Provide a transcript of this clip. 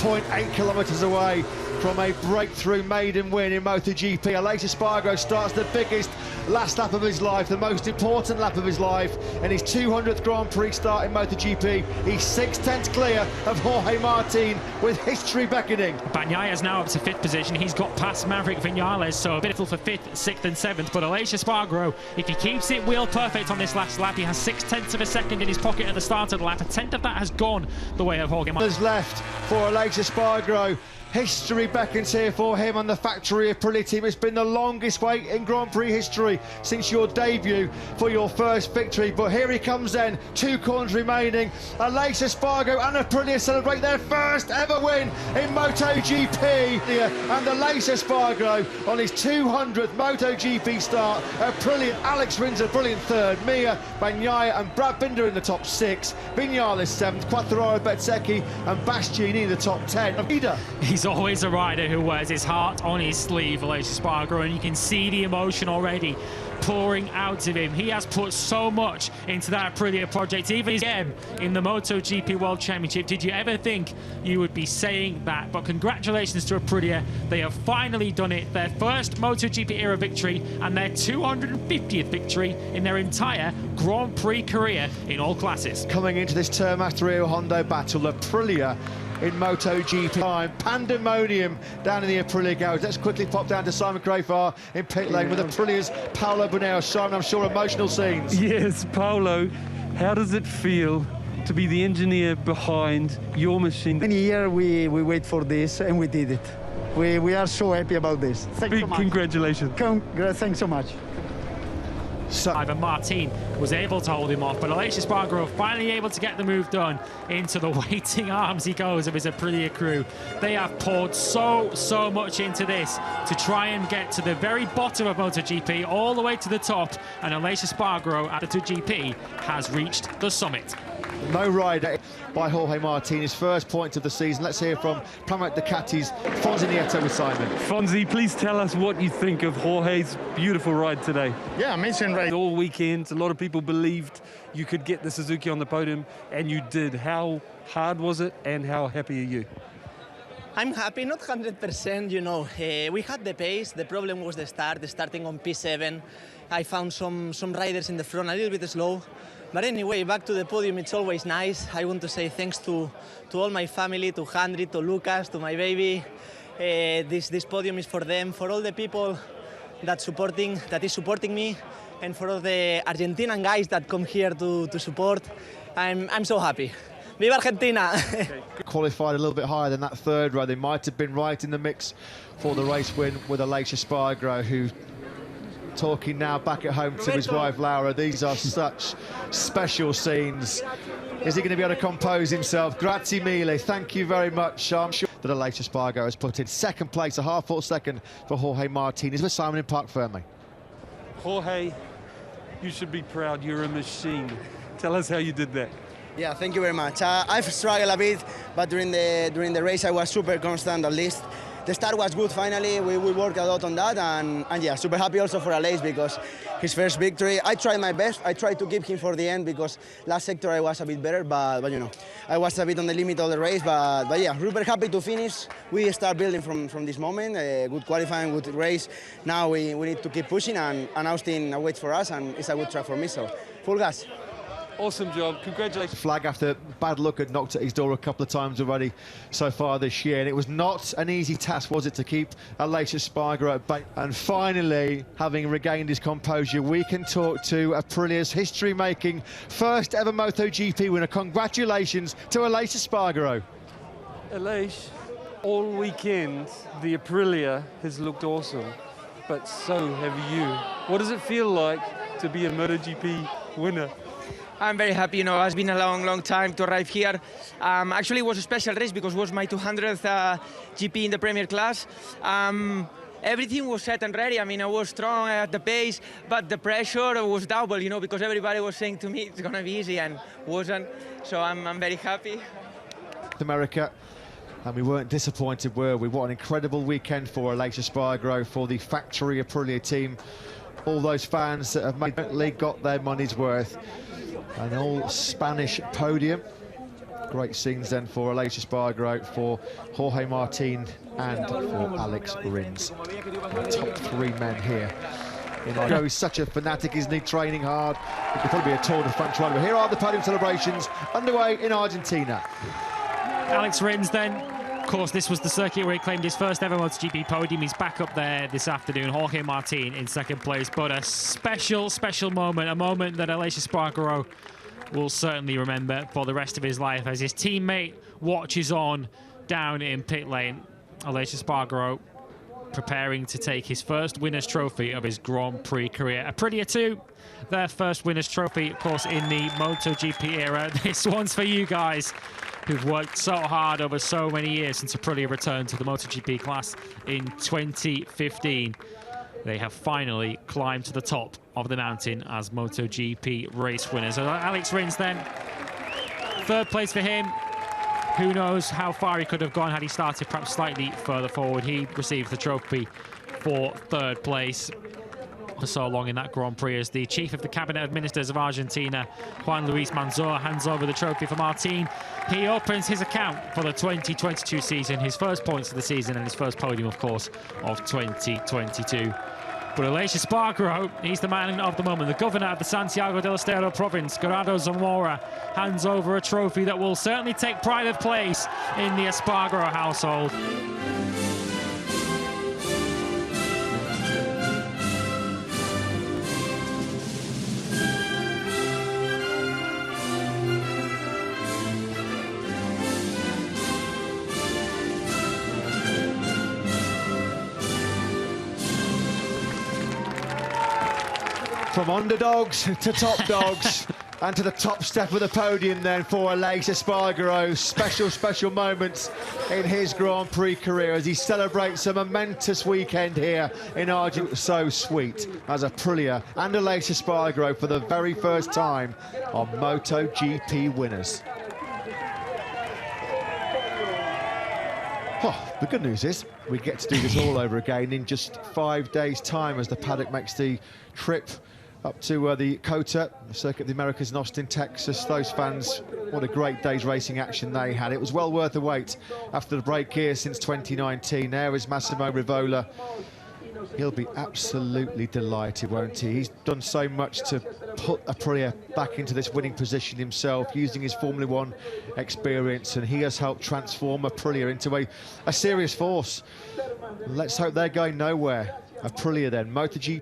1.8 kilometres away from a breakthrough maiden win in MotoGP. Aleix Espargaro starts the biggest last lap of his life, the most important lap of his life, and his 200th Grand Prix start in MotoGP. He's 6/10 clear of Jorge Martin with history beckoning. Bagnaya's now up to 5th position. He's got past Maverick Vinales, so a bit for 5th, 6th and 7th. But Aleix Espargaro, if he keeps it wheel perfect on this last lap, he has 6/10 of a second in his pocket at the start of the lap. A tenth of that has gone the way of Jorge Martin. There's left for Aleix Espargaro. History beckons here for him and the factory Aprilia team. It's been the longest wait in Grand Prix history since your debut for your first victory. But here he comes then, 2 corners remaining. Aleix Espargaro and Aprilia celebrate their first ever win in MotoGP. And Aleix Espargaro on his 200th MotoGP start. Aprilia, Aleix wins a brilliant 3rd. Mir, Bagnaia and Brad Binder in the top 6. Vinales 7th, Quartararo, Bezzecchi and Bastianini in the top 10. He's always a rider who wears his heart on his sleeve, Aleix Espargaro, and you can see the emotion already pouring out of him. He has put so much into that Aprilia project, even his game in the MotoGP World Championship. Did you ever think you would be saying that? But congratulations to Aprilia. They have finally done it. Their first MotoGP era victory and their 250th victory in their entire Grand Prix career in all classes. Coming into this Termas Rio Hondo battle, Aprilia in MotoGP time. Pandemonium down in the Aprilia garage. Let's quickly pop down to Simon Crafar in pit lane with Aprilia's Paolo Buneo. Simon, I'm sure emotional scenes. Yes, Paolo, how does it feel to be the engineer behind your machine? Many years we wait for this and we did it. We are so happy about this. Thanks so much. Congratulations. Thanks so much. Ivan Martin was able to hold him off, but Aleix Espargaro finally able to get the move done. Into the waiting arms he goes of his Aprilia crew. They have poured so much into this to try and get to the very bottom of MotoGP, all the way to the top, and Aleix Espargaro at the MotoGP has reached the summit. No rider by Jorge Martin, his first point of the season. Let's hear from Pramac Ducati's Fonzie Nieto with Simon. Fonzie, please tell us what you think of Jorge's beautiful ride today. Yeah, amazing ride. All weekend, a lot of people believed you could get the Suzuki on the podium, and you did. How hard was it, and how happy are you? I'm happy, not 100%, you know. We had the pace. The problem was the starting on P7. I found some riders in the front a little bit slow. But anyway, back to the podium, it's always nice. I want to say thanks to all my family, to Handry, to Lucas, to my baby. This podium is for them, for all the people that is supporting me, and for all the Argentinian guys that come here to support. I'm so happy. Viva Argentina! Qualified a little bit higher than that 3rd row. They might have been right in the mix for the race win with Aleix Espargaro, who, talking now back at home to his wife Laura, these are such special scenes. Is he going to be able to compose himself? Grazie mille, thank you very much. I'm sure that Aleix Espargaro has put in 2nd place, a half-full second for Jorge Martin. He's with Simon in Park Fernley. Jorge, you should be proud. You're a machine. Tell us how you did that. Yeah, thank you very much. I've struggled a bit, but during the race I was super constant. At least the start was good. Finally, we worked a lot on that, and yeah, super happy also for Aleix because his first victory. I tried my best. I tried to keep him for the end because last sector I was a bit better, but you know, I was a bit on the limit of the race. But yeah, super happy to finish. We start building from this moment. Good qualifying, good race. Now we need to keep pushing, and Austin waits for us, and it's a good track for me. So full gas. Awesome job, congratulations. Flag after bad luck had knocked at his door a couple of times already so far this year, and it was not an easy task, was it, to keep Aleix Espargaro at bay. And finally, having regained his composure, we can talk to Aprilia's history-making first ever MotoGP winner. Congratulations to Aleix Espargaro. Aleix, all weekend the Aprilia has looked awesome, but so have you. What does it feel like to be a MotoGP winner? I'm very happy, you know, it's been a long time to arrive here. Actually, it was a special race because it was my 200th GP in the Premier class. Everything was set and ready. I mean, I was strong at the pace, but the pressure was double, you know, because everybody was saying to me it's going to be easy and wasn't. So I'm very happy. America, and we weren't disappointed, were we? What an incredible weekend for Aleix Espargaro, for the factory Aprilia team. All those fans that have got their money's worth. An all-Spanish podium Great scenes then for Aleix Espargaro, for Jorge Martin and for Alex Rins. Top three men here. He's such a fanatic, isn't he? Training hard. He could probably be a Tour de France rider. But here are the podium celebrations underway in Argentina. Alex Rins then. Of course, this was the circuit where he claimed his first ever MotoGP podium. He's back up there this afternoon. Jorge Martin in second place. But a special, special moment. A moment that Aleix Espargaro will certainly remember for the rest of his life as his teammate watches on down in pit lane. Aleix Espargaro preparing to take his first winner's trophy of his Grand Prix career. Aprilia too, their first winner's trophy, of course, in the MotoGP era. This one's for you guys who've worked so hard over so many years since Aprilia returned to the MotoGP class in 2015. They have finally climbed to the top of the mountain as MotoGP race winners. So Alex Rins then, third place for him. Who knows how far he could have gone had he started perhaps slightly further forward. He received the trophy for third place for so long in that Grand Prix as the chief of the cabinet of ministers of Argentina, Juan Luis Manzor, hands over the trophy for Martin. He opens his account for the 2022 season, his first points of the season and his first podium, of course, of 2022. But Aleix Espargaro, he's the man of the moment. The governor of the Santiago del Estero province, Gerardo Zamora, hands over a trophy that will certainly take pride of place in the Espargaro household. From underdogs to top dogs and to the top step of the podium then for Aleix Espargaro. Special moments in his Grand Prix career as he celebrates a momentous weekend here in Argentina. So sweet as Aprilia and Aleix Espargaro for the very first time are MotoGP winners. Oh, the good news is we get to do this all over again in just 5 days' time as the paddock makes the trip up to the COTA, the Circuit of the Americas in Austin, Texas. Those fans, what a great day's racing action they had. It was well worth the wait after the break here since 2019. There is Massimo Rivola. He'll be absolutely delighted, won't he? He's done so much to put Aprilia back into this winning position himself, using his Formula One experience, and he has helped transform Aprilia into a serious force. Let's hope they're going nowhere. Aprilia then, MotoGP.